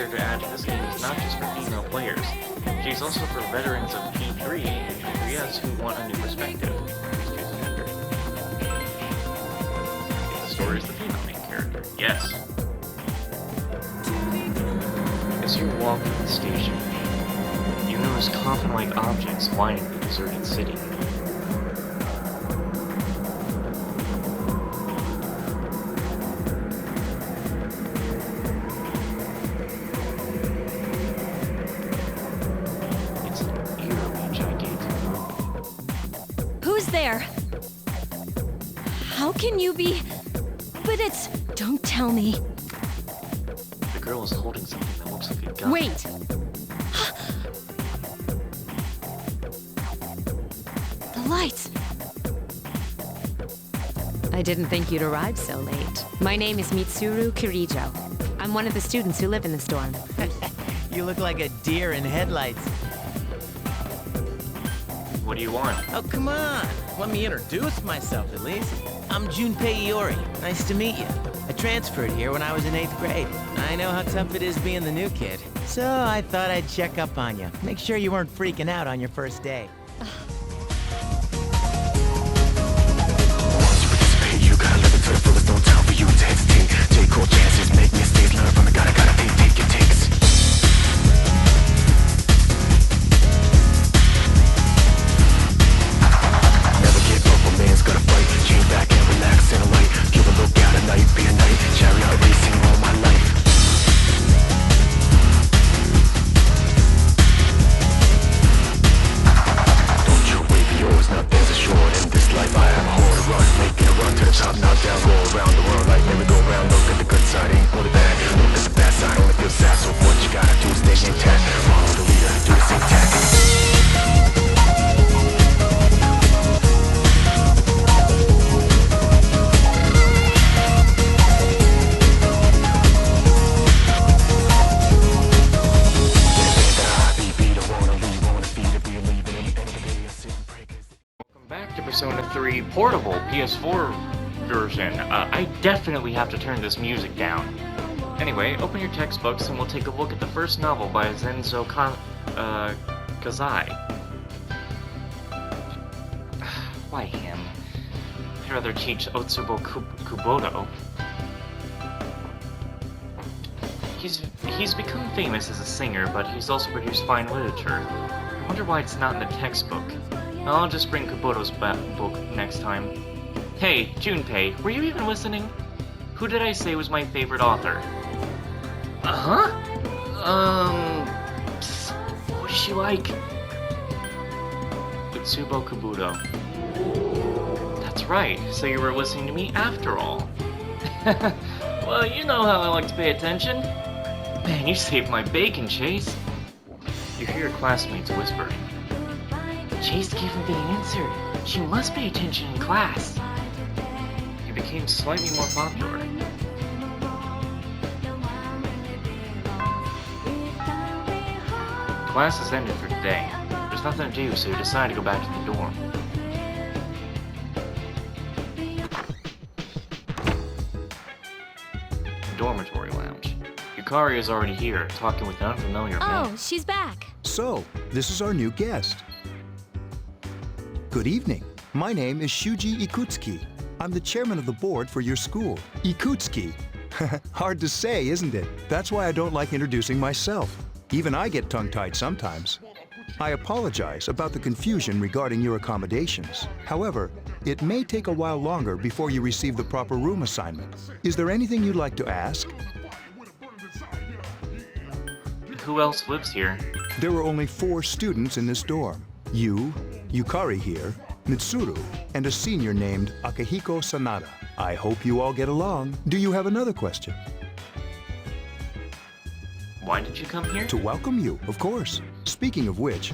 character to add to this game is not just for female players. She's also for veterans of P3 and P3S who want a new perspective. Choose a gender. If the story is the female main character. Yes. As you walk to the station, you notice coffin-like objects lining the deserted city. It's an eerily gigantic room. Who's there? How can you be... But it's... Don't tell me. The girl is holding something that looks like a gun. Wait! The lights! I didn't think you'd arrive so late. My name is Mitsuru Kirijo. I'm one of the students who live in the storm. You look like a deer in headlights. What do you want? Oh, come on. Let me introduce myself, at least. I'm Junpei Iori. Nice to meet you. I transferred here when I was in 8th grade. I know how tough it is being the new kid. So I thought I'd check up on you. Make sure you weren't freaking out on your first day. Persona 3 portable PS4 version. I definitely have to turn this music down. Anyway, open your textbooks and we'll take a look at the first novel by Zenzo Kazai. Why him? I'd rather teach Otsubo Kuboto. He's become famous as a singer, but he's also produced fine literature. I wonder why it's not in the textbook. I'll just bring Kuboto's book next time. Hey, Junpei, were you even listening? Who did I say was my favorite author? Uh-huh? What is she like? Utsubo Kubuto. That's right, so you were listening to me after all. Well, you know how I like to pay attention. Man, you saved my bacon, Chase. You hear your classmates whispering. Chase gave him the answer. She must pay attention in class. He became slightly more popular. Class has ended for today. There's nothing to do, so you decide to go back to the dorm. Dormitory lounge. Yukari is already here, talking with an unfamiliar man. Oh, she's back. So, this is our new guest. Good evening. My name is Shuji Ikutsuki. I'm the chairman of the board for your school. Ikutsuki. Hard to say, isn't it? That's why I don't like introducing myself. Even I get tongue-tied sometimes. I apologize about the confusion regarding your accommodations. However, it may take a while longer before you receive the proper room assignment. Is there anything you'd like to ask? Who else lives here? There were only 4 students in this dorm. You, Yukari here, Mitsuru, and a senior named Akihiko Sanada. I hope you all get along. Do you have another question? Why did you come here? To welcome you, of course. Speaking of which,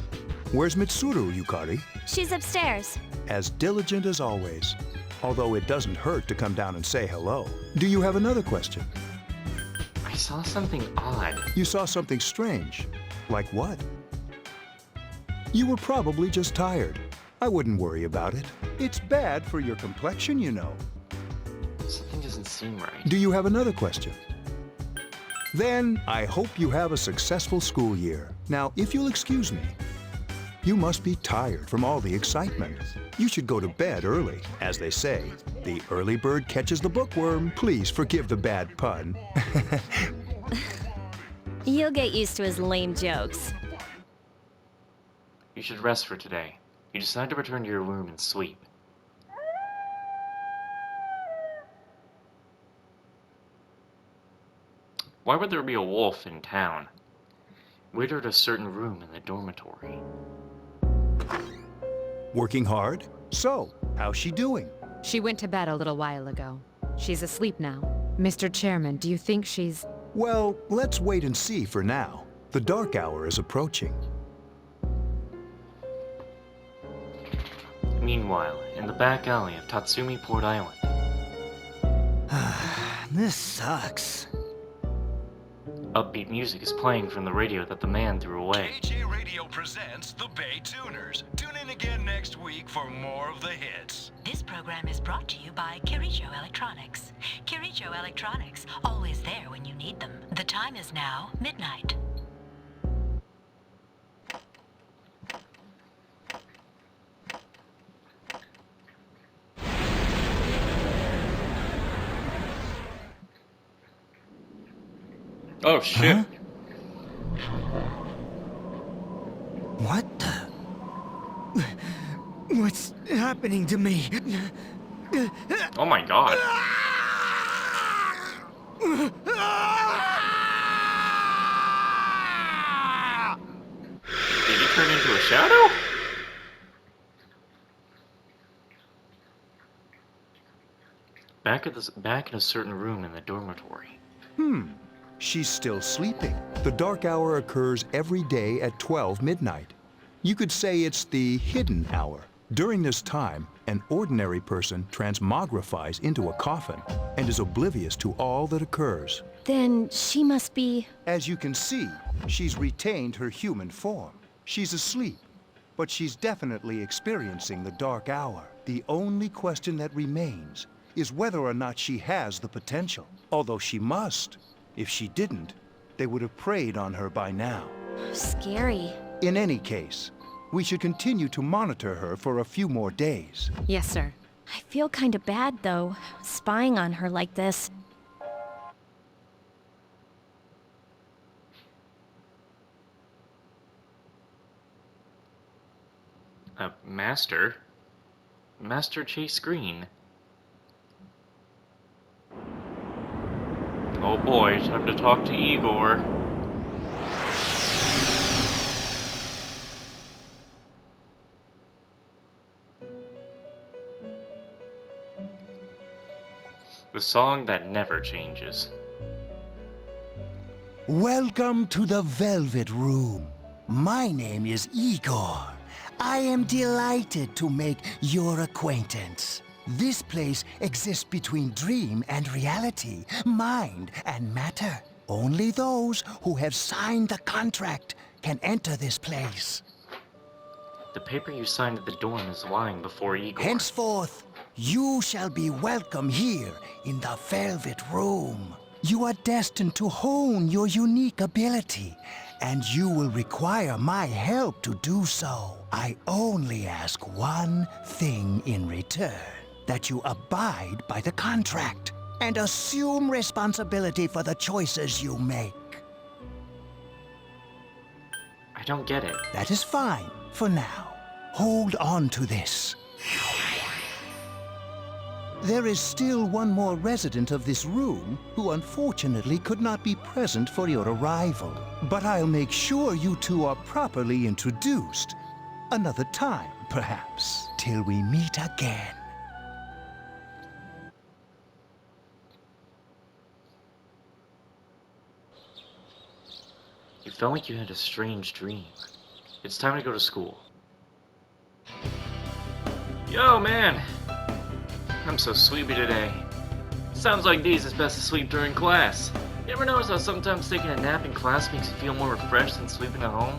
where's Mitsuru, Yukari? She's upstairs. As diligent as always. Although it doesn't hurt to come down and say hello. Do you have another question? I saw something odd. You saw something strange. Like what? You were probably just tired. I wouldn't worry about it. It's bad for your complexion, you know. Something doesn't seem right. Do you have another question? Then I hope you have a successful school year. Now, if you'll excuse me, you must be tired from all the excitement. You should go to bed early, as they say. The early bird catches the bookworm. Please forgive the bad pun. You'll get used to his lame jokes. You should rest for today. You decide to return to your room and sleep. Why would there be a wolf in town? We entered a certain room in the dormitory. Working hard? So, how's she doing? She went to bed a little while ago. She's asleep now. Mr. Chairman, do you think she's... Well, let's wait and see for now. The dark hour is approaching. Meanwhile, in the back alley of Tatsumi Port Island, This sucks. upbeat music is playing from the radio that the man threw away. AJ Radio presents the Bay Tuners. Tune in again next week for more of the hits. This program is brought to you by Kirijo Electronics. Kirijo Electronics, always there when you need them. The time is now midnight. Oh shit. Huh? What the? What's happening to me? Oh my god. Did he turn into a shadow? Back in a certain room in the dormitory. She's still sleeping. The dark hour occurs every day at 12 midnight. You could say it's the hidden hour. During this time, an ordinary person transmogrifies into a coffin and is oblivious to all that occurs. Then she must be... As you can see, she's retained her human form. She's asleep, but she's definitely experiencing the dark hour. The only question that remains is whether or not she has the potential, although she must. If she didn't, they would have preyed on her by now. scary. In any case, we should continue to monitor her for a few more days. Yes, sir. I feel kinda bad, though, spying on her like this. Master? Master Chase Green? Oh boy, time to talk to Igor. The song that never changes. Welcome to the Velvet Room. My name is Igor. I am delighted to make your acquaintance. This place exists between dream and reality, mind and matter. Only those who have signed the contract can enter this place. The paper you signed at the dorm is lying before Igor. Henceforth, you shall be welcome here in the Velvet Room. You are destined to hone your unique ability, and you will require my help to do so. I only ask one thing in return, that you abide by the contract and assume responsibility for the choices you make. I don't get it. That is fine for now. Hold on to this. There is still one more resident of this room who unfortunately could not be present for your arrival. But I'll make sure you two are properly introduced. Another time, perhaps, till we meet again. You felt like you had a strange dream. It's time to go to school. Yo, man! I'm so sleepy today. Sounds like days it's best to sleep during class. You ever notice how sometimes taking a nap in class makes you feel more refreshed than sleeping at home?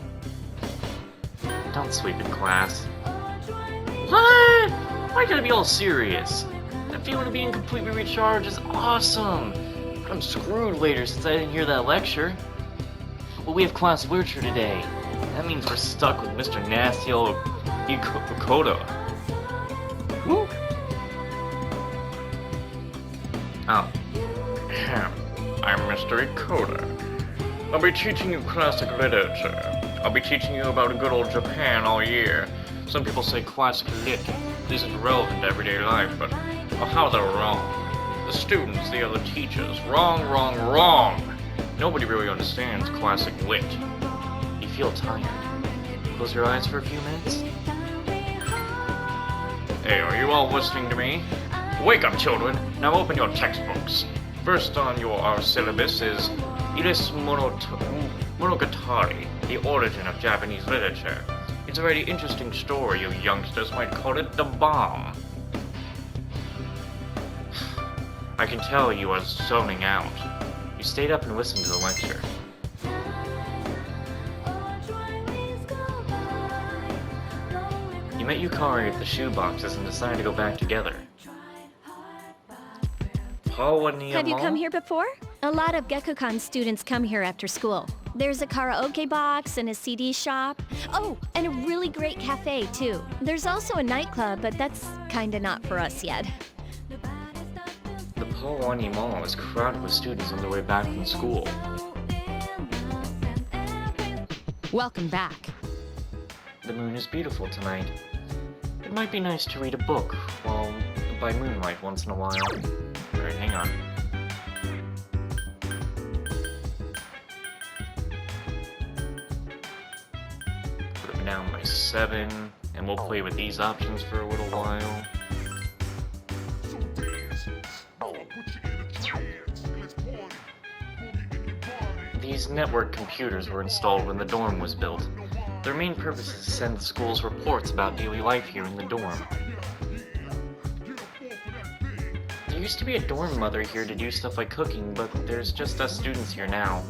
Don't sleep in class. What? Why gotta be all serious? That feeling of being completely recharged is awesome. But I'm screwed later since I didn't hear that lecture. Well, we have class literature today. That means we're stuck with Mr. Nasty old Ikoda. Woo! Oh. I'm Mr. Ikoda. I'll be teaching you classic literature. I'll be teaching you about good old Japan all year. Some people say classic lit isn't relevant to everyday life, but how they're wrong. The students, the other teachers, wrong, wrong, wrong. Nobody really understands classic lit. You feel tired. Close your eyes for a few minutes. Hey, are you all listening to me? Wake up, children. Now open your textbooks. First on our syllabus is Iris Monogatari, the origin of Japanese literature. It's a very interesting story. You youngsters might call it the bomb. I can tell you are zoning out. You stayed up and listened to the lecture. You met Yukari at the shoeboxes and decided to go back together. Have you come here before? A lot of Gekukan students come here after school. There's a karaoke box and a CD shop. Oh, and a really great cafe, too. There's also a nightclub, but that's kinda not for us yet. The Pawani Mall is crowded with students on their way back from school. Welcome back. The moon is beautiful tonight. It might be nice to read a book, well, by moonlight once in a while. Alright, hang on. Put it down by 7, and we'll play with these options for a little while. These network computers were installed when the dorm was built. Their main purpose is to send the school's reports about daily life here in the dorm. There used to be a dorm mother here to do stuff like cooking, but there's just us students here now.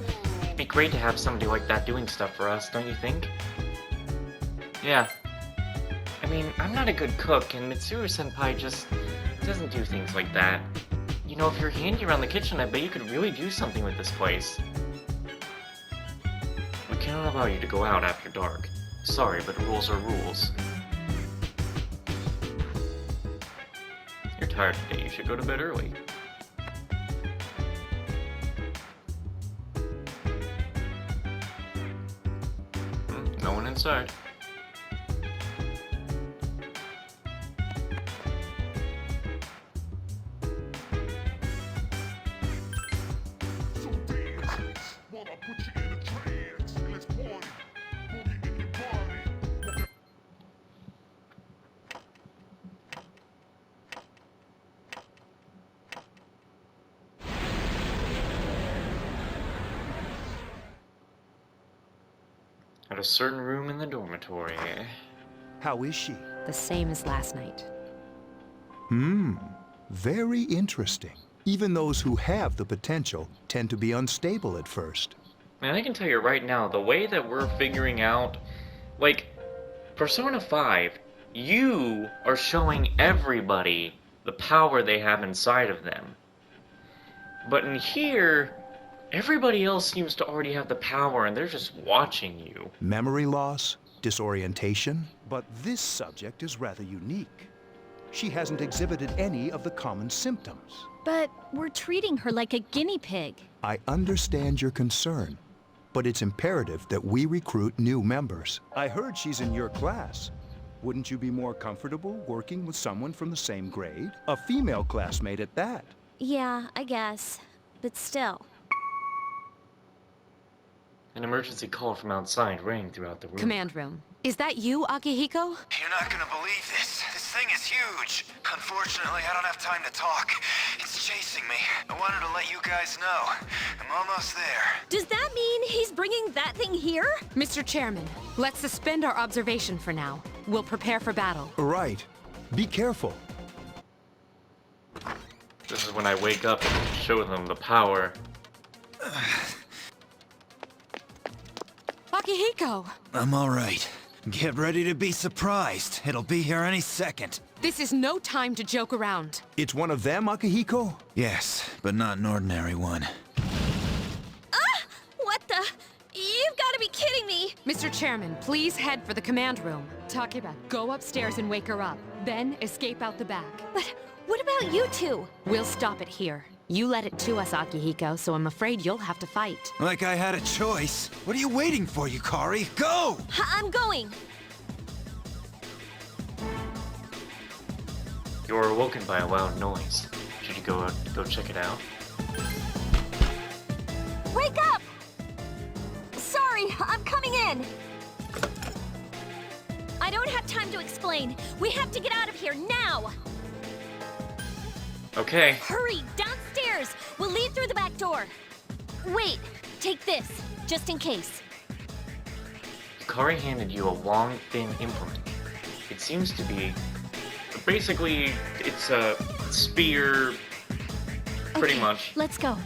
It'd be great to have somebody like that doing stuff for us, don't you think? Yeah. I mean, I'm not a good cook, and Mitsuru-senpai just doesn't do things like that. You know, if you're handy around the kitchen, I bet you could really do something with this place. We cannot allow you to go out after dark. Sorry, but rules are rules. You're tired today, you should go to bed early. No one inside. At a certain room in the dormitory, eh? How is she? The same as last night. Very interesting. Even those who have the potential tend to be unstable at first. Man, I can tell you right now, the way that we're figuring out, like, Persona 5, you are showing everybody the power they have inside of them. But in here, everybody else seems to already have the power and they're just watching you. Memory loss, disorientation, but this subject is rather unique. She hasn't exhibited any of the common symptoms. But we're treating her like a guinea pig. I understand your concern, but it's imperative that we recruit new members. I heard she's in your class. Wouldn't you be more comfortable working with someone from the same grade? A female classmate at that. Yeah, I guess. But still. An emergency call from outside rang throughout the room. Command room. Is that you, Akihiko? You're not gonna believe this. This thing is huge. Unfortunately, I don't have time to talk. It's chasing me. I wanted to let you guys know. I'm almost there. Does that mean he's bringing that thing here? Mr. Chairman, let's suspend our observation for now. We'll prepare for battle. Right. Be careful. This is when I wake up and show them the power. Akihiko! I'm all right. Get ready to be surprised. It'll be here any second. This is no time to joke around. It's one of them, Akihiko? Yes, but not an ordinary one. What the? You've got to be kidding me! Mr. Chairman, please head for the command room. Takeba, go upstairs and wake her up. Then escape out the back. But what about you two? We'll stop it here. You led it to us, Akihiko, so I'm afraid you'll have to fight. Like I had a choice. What are you waiting for, Yukari? Go! I'm going. You were awoken by a loud noise. Should you go check it out? Wake up! Sorry, I'm coming in. I don't have time to explain. We have to get out of here now. Okay. Hurry, downstairs. We'll lead through the back door. Wait, take this, just in case. Yukari handed you a long, thin implement. It seems to be... Basically, it's a spear, pretty Okay, much. Let's go.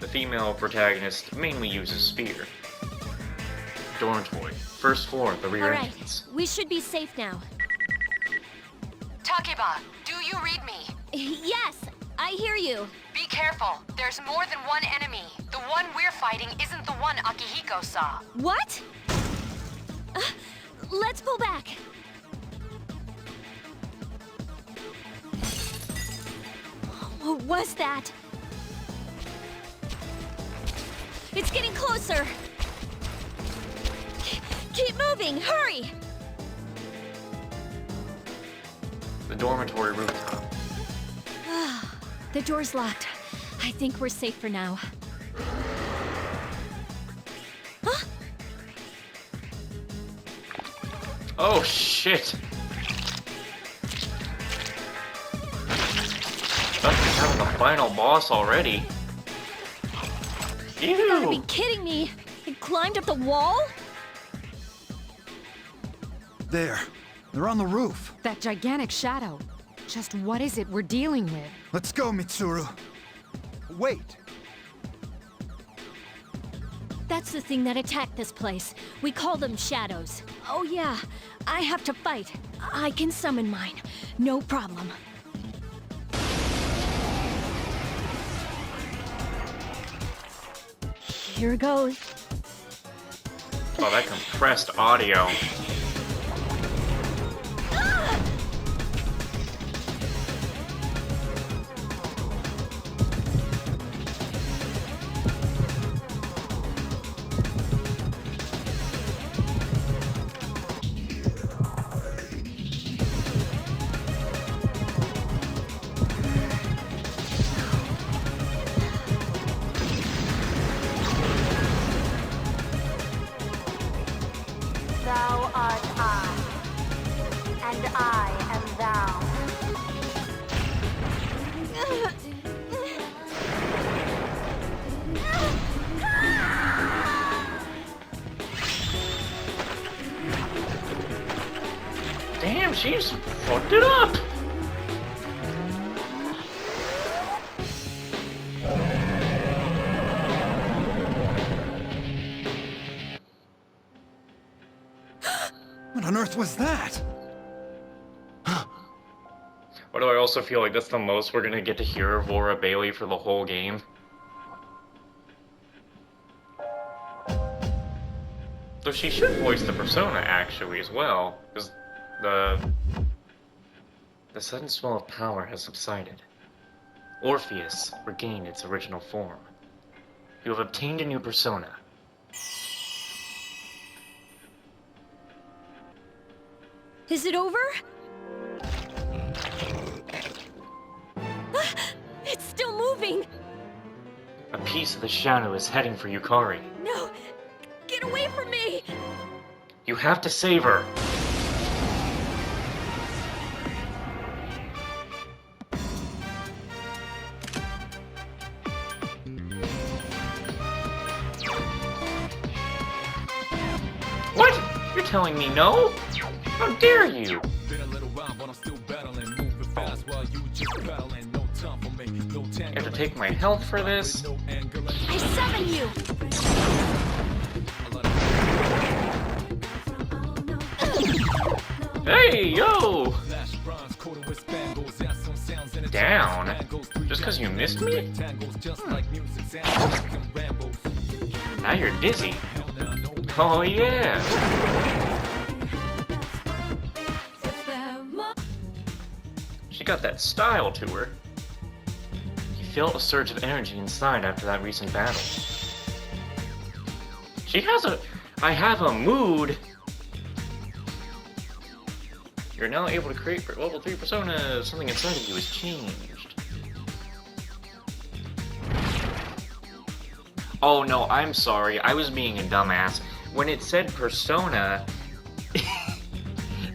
The female protagonist mainly uses spear. Dormitory. First floor, the rear All right, entrance. we should be safe now. Takeba, do you read me? Yes, I hear you. Be careful. There's more than one enemy. The one we're fighting isn't the one Akihiko saw. What? Let's pull back. What was that? It's getting closer. Keep moving, hurry! The dormitory rooftop. The door's locked. I think we're safe for now. Huh? Oh, shit! That's becoming the final boss already. You gotta be Ew! kidding me! It climbed up the wall? There. They're on the roof. That gigantic shadow. Just what is it we're dealing with? Let's go, Mitsuru. Wait. That's the thing that attacked this place. We call them shadows. Oh yeah, I have to fight. I can summon mine. No problem. Here goes. Oh, that compressed audio. Thou art I, and I am thou. Damn, she's fucked it up! What on earth was that? Why do I also feel like that's the most we're gonna get to hear of Laura Bailey for the whole game? Though she should voice the persona, actually, as well, because the sudden swell of power has subsided. Orpheus regained its original form. You have obtained a new persona. Is it over? It's still moving! A piece of the shadow is heading for Yukari. No! Get away from me! You have to save her. What? You're telling me no? How dare you? You have to take my health for this? I summon you! Hey, yo! down? Just because you missed me? Now you're dizzy. Oh yeah! She got that style to her. You felt a surge of energy inside after that recent battle. She has a... I have a mood! You're now able to create level 3 personas. Something inside of you has changed. Oh no, I'm sorry. I was being a dumbass. When it said persona,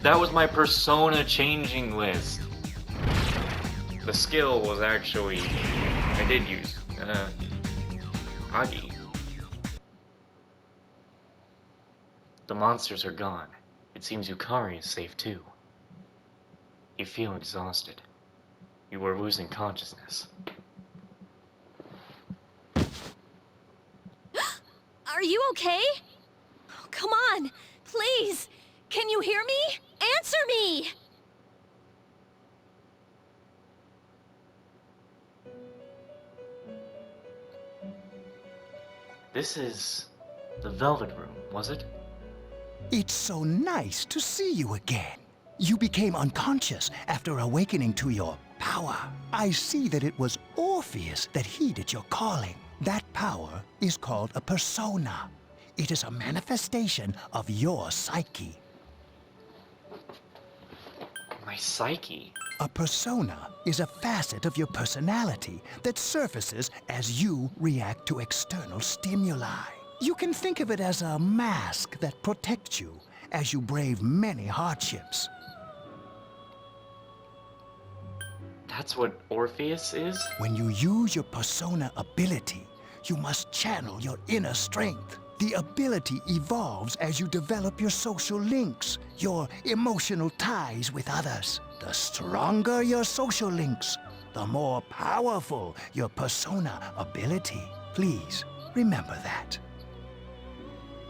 that was my persona changing list. The skill was actually... I did use, Agi. The monsters are gone. It seems Yukari is safe too. You feel exhausted. You are losing consciousness. Are you okay? Oh, come on, please. Can you hear me? Answer me! This is the Velvet Room, was it? It's so nice to see you again. You became unconscious after awakening to your power. I see that it was Orpheus that heeded your calling. That power is called a persona. It is a manifestation of your psyche. My psyche? A persona is a facet of your personality that surfaces as you react to external stimuli. You can think of it as a mask that protects you as you brave many hardships. That's what Orpheus is? When you use your persona ability, you must channel your inner strength. The ability evolves as you develop your social links, your emotional ties with others. The stronger your social links, the more powerful your persona ability. Please remember that.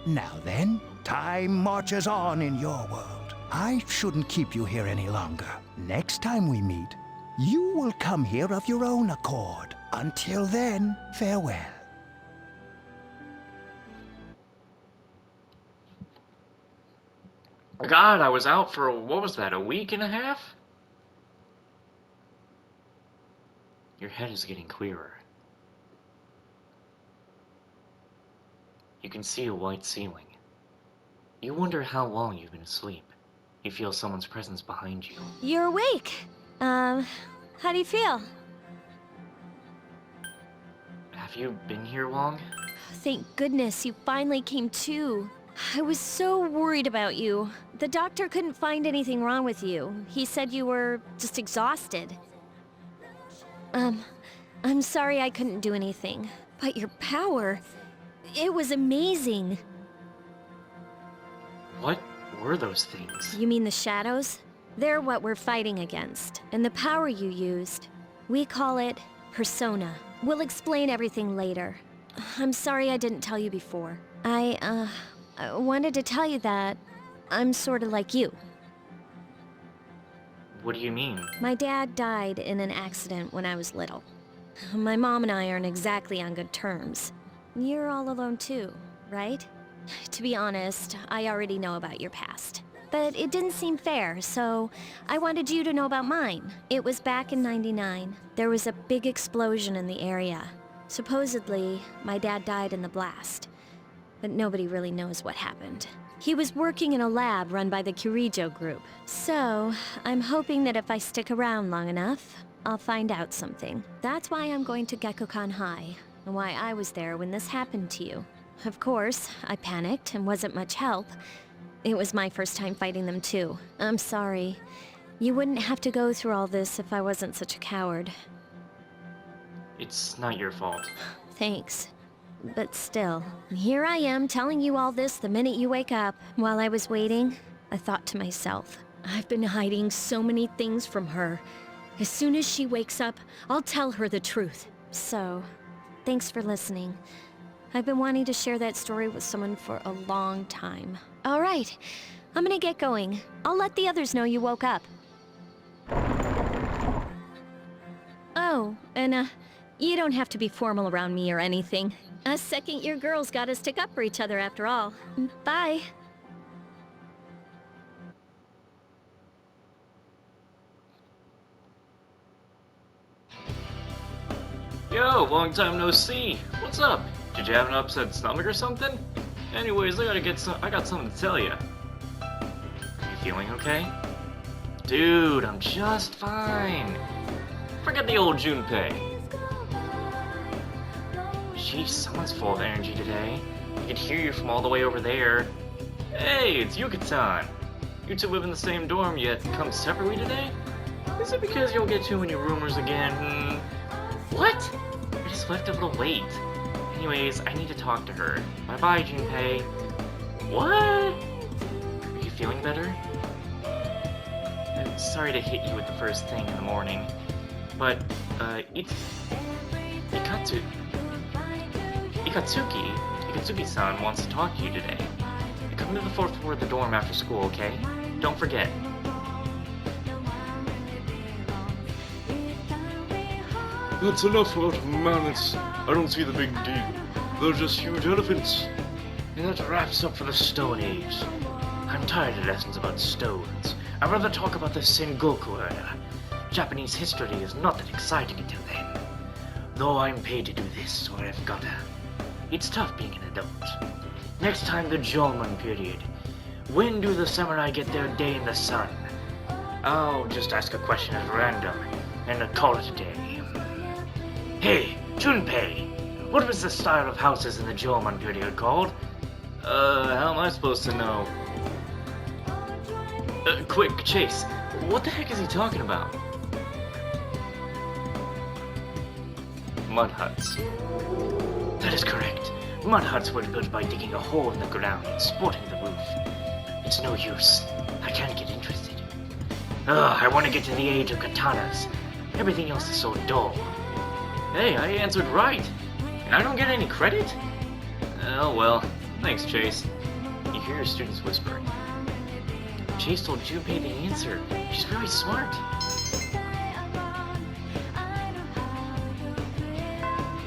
Now then, time marches on in your world. I shouldn't keep you here any longer. Next time we meet, you will come here of your own accord. Until then, farewell. God, I was out for, what was that, a week and a half? Your head is getting clearer. You can see a white ceiling. You wonder how long you've been asleep. You feel someone's presence behind you. You're awake. How do you feel? Have you been here long? Thank goodness you finally came to. I was so worried about you. The doctor couldn't find anything wrong with you. He said you were just exhausted. I'm sorry I couldn't do anything. But your power, it was amazing. What were those things? You mean the shadows? They're what we're fighting against. And the power you used, we call it persona. We'll explain everything later. I'm sorry I didn't tell you before. I wanted to tell you that I'm sort of like you. What do you mean? My dad died in an accident when I was little. My mom and I aren't exactly on good terms. You're all alone too, right? To be honest, I already know about your past. But it didn't seem fair, so I wanted you to know about mine. It was back in '99. There was a big explosion in the area. Supposedly, my dad died in the blast. But nobody really knows what happened. He was working in a lab run by the Kirijo group. So, I'm hoping that if I stick around long enough, I'll find out something. That's why I'm going to Gekkoukan High, and why I was there when this happened to you. Of course, I panicked and wasn't much help. It was my first time fighting them too. I'm sorry. You wouldn't have to go through all this if I wasn't such a coward. It's not your fault. Thanks. But still, here I am telling you all this the minute you wake up. While I was waiting, I thought to myself, I've been hiding so many things from her. As soon as she wakes up, I'll tell her the truth. So, thanks for listening. I've been wanting to share that story with someone for a long time. All right, I'm gonna get going. I'll let the others know you woke up. And, you don't have to be formal around me or anything. Us second-year girls gotta stick up for each other after all. Bye. Yo, long time no see. What's up? Did you have an upset stomach or something? Anyways, I got something to tell you. You feeling okay? Dude, I'm just fine. Forget the old Junpei. Jeez, someone's full of energy today. I can hear you from all the way over there. Hey, it's Yuka-tan. You two live in the same dorm, yet come separately today? Is it because you'll get too many rumors again? What? I just left a little late. Anyways, I need to talk to her. Bye-bye, Junpei. What? Are you feeling better? I'm sorry to hit you with the first thing in the morning, but, Ikatsuki-san wants to talk to you today. Come to the 4th floor of the dorm after school, okay? Don't forget. That's enough about mammoths. I don't see the big deal. They're just huge elephants. And that wraps up for the Stone Age. I'm tired of lessons about stones. I'd rather talk about the Sengoku era. Japanese history is not that exciting until then. Though I'm paid to do this, so I've gotta. It's tough being an adult. Next time, the Jomon period. When do the samurai get their day in the sun? I'll just ask a question at random, and call it a day. Hey, Junpei! What was the style of houses in the Jomon period called? How am I supposed to know? Quick, Chase, what the heck is he talking about? Mud huts. That is correct. Mud huts were built by digging a hole in the ground and supporting the roof. It's no use. I can't get interested. I want to get to the age of katanas. Everything else is so dull. Hey, I answered right. And I don't get any credit? Oh well. Thanks, Chase. You hear your students whispering. Chase told Junpei the answer. She's very smart.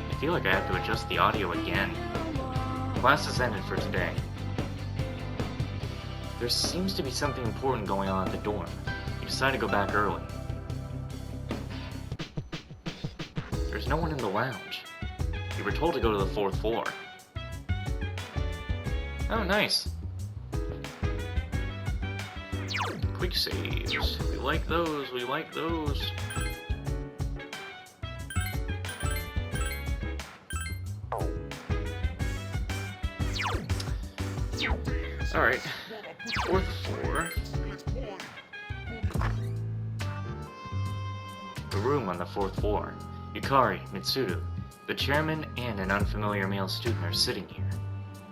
I feel like I have to adjust the audio again. Class is ended for today. There seems to be something important going on at the dorm. We decided to go back early. There's no one in the lounge. We were told to go to the 4th floor. Oh, nice. Quick saves. We like those, we like those. Alright. 4th floor. The room on the 4th floor. Yukari, Mitsuru, the chairman, and an unfamiliar male student are sitting here.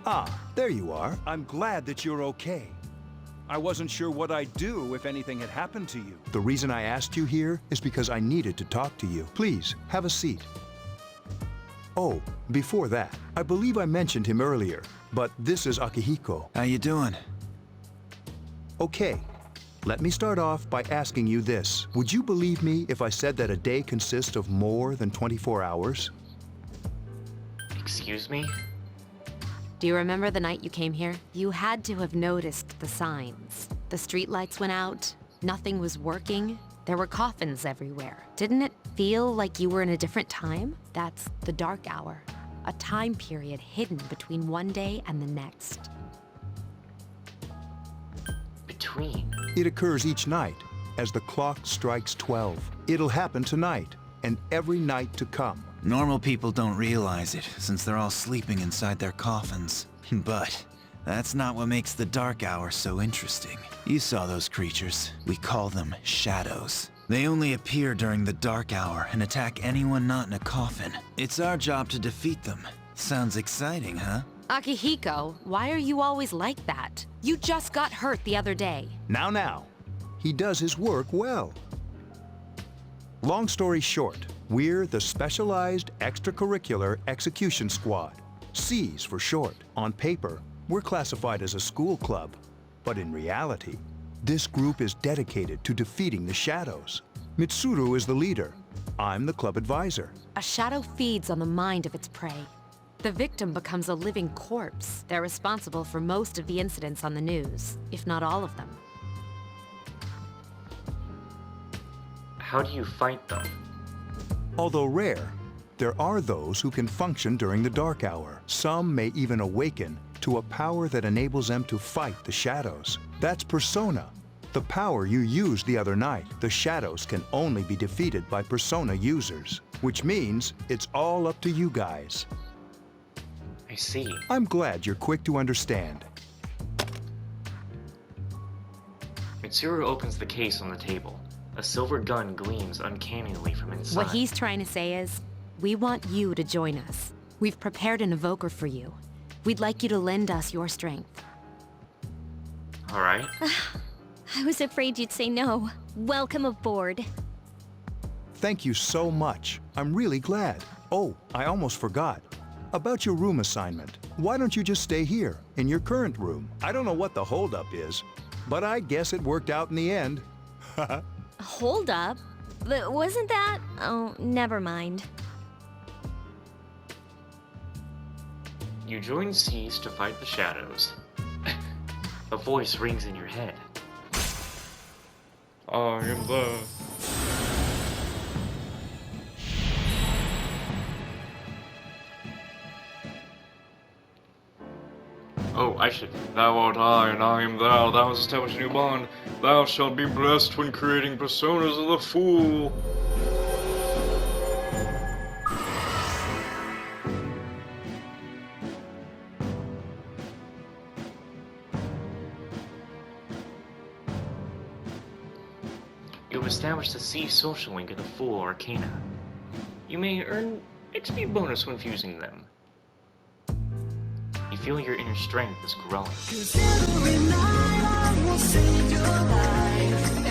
Ah, there you are. I'm glad that you're okay. I wasn't sure what I'd do if anything had happened to you. The reason I asked you here is because I needed to talk to you. Please, have a seat. Oh, before that, I believe I mentioned him earlier, but this is Akihiko. How you doing? Okay, let me start off by asking you this. Would you believe me if I said that a day consists of more than 24 hours? Excuse me? Do you remember the night you came here? You had to have noticed the signs. The streetlights went out, nothing was working, there were coffins everywhere. Didn't it feel like you were in a different time? That's the dark hour, a time period hidden between one day and the next. Between? It occurs each night as the clock strikes 12. It'll happen tonight and every night to come. Normal people don't realize it, since they're all sleeping inside their coffins. But that's not what makes the dark hour so interesting. You saw those creatures. We call them shadows. They only appear during the dark hour and attack anyone not in a coffin. It's our job to defeat them. Sounds exciting, huh? Akihiko, why are you always like that? You just got hurt the other day. Now. He does his work well. Long story short, we're the Specialized Extracurricular Execution Squad. C's for short. On paper, we're classified as a school club. But in reality, this group is dedicated to defeating the shadows. Mitsuru is the leader. I'm the club advisor. A shadow feeds on the mind of its prey. The victim becomes a living corpse. They're responsible for most of the incidents on the news, if not all of them. How do you fight them? Although rare, there are those who can function during the dark hour. Some may even awaken to a power that enables them to fight the shadows. That's Persona, the power you used the other night. The shadows can only be defeated by Persona users, which means it's all up to you guys. I see. I'm glad you're quick to understand. Mitsuru opens the case on the table. A silver gun gleams uncannily from inside. What he's trying to say is, we want you to join us. We've prepared an evoker for you. We'd like you to lend us your strength. All right. I was afraid you'd say no. Welcome aboard. Thank you so much. I'm really glad. Oh, I almost forgot. About your room assignment. Why don't you just stay here, in your current room? I don't know what the holdup is, but I guess it worked out in the end. Hold up? But wasn't that? Oh, never mind. You join C's to fight the shadows. A voice rings in your head. I am there. Oh, I should. Thou art I, and I am thou. Thou hast established a new bond. Thou shalt be blessed when creating personas of the fool. You have established a C social link in the Fool Arcana. You may earn XP bonus when fusing them. You feel your inner strength is growing. 'Cause every night I will save your life.